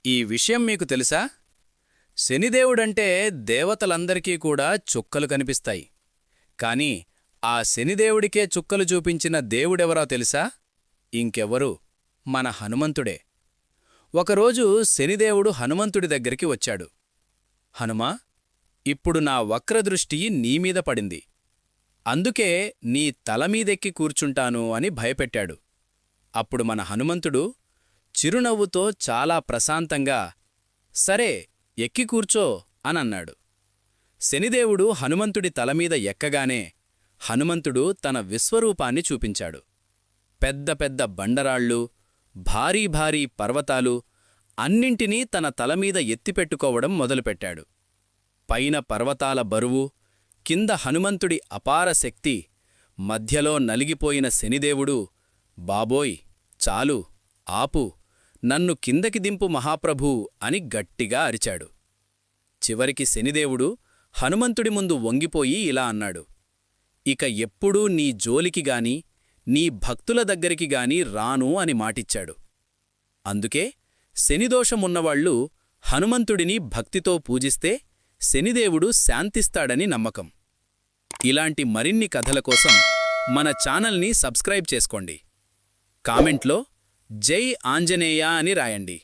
ఈ విషయం మీకు తెలుసా? శనిదేవుడంటే దేవతలందరికీ కూడా చుక్కలు కనిపిస్తాయి. కాని ఆ శనిదేవుడికే చుక్కలు చూపించిన దేవుడెవరో తెలుసా? ఇంకెవ్వరు, మన హనుమంతుడే. ఒకరోజు శనిదేవుడు హనుమంతుడి దగ్గరికి వచ్చాడు. హనుమా, ఇప్పుడు నా వక్రదృష్టి నీమీద పడింది. అందుకే నీ తలమీదెక్కి కూర్చుంటాను అని భయపెట్టాడు. అప్పుడు మన హనుమంతుడు చిరునవ్వుతో చాలా ప్రశాంతంగా, సరే, ఎక్కి కూర్చో అనన్నాడు. శనిదేవుడు హనుమంతుడి తలమీద ఎక్కగానే హనుమంతుడు తన విశ్వరూపాన్ని చూపించాడు. పెద్ద పెద్ద బండరాళ్ళు, భారీ భారీ పర్వతాలు అన్నింటినీ తన తలమీద ఎత్తిపెట్టుకోవడం మొదలుపెట్టాడు. పైన పర్వతాల బరువు, కింద హనుమంతుడి అపార శక్తి, మధ్యలో నలిగిపోయిన శనిదేవుడు, బాబోయ్, చాలు, ఆపు, నన్ను కిందకి దింపు మహాప్రభూ అని గట్టిగా అరిచాడు. చివరికి శనిదేవుడు హనుమంతుడి ముందు వంగిపోయి ఇలా అన్నాడు, ఇక ఎప్పుడూ నీ జోలికిగాని నీ భక్తుల దగ్గరికిగాని రాను అని మాటిచ్చాడు. అందుకే శనిదోషమున్నవాళ్లు హనుమంతుడిని భక్తితో పూజిస్తే శనిదేవుడు శాంతిస్తాడని నమ్మకం. ఇలాంటి మరిన్ని కథల కోసం మన ఛానల్ని సబ్స్క్రైబ్ చేసుకోండి. కామెంట్లో జై ఆంజనేయ అని రాయండి.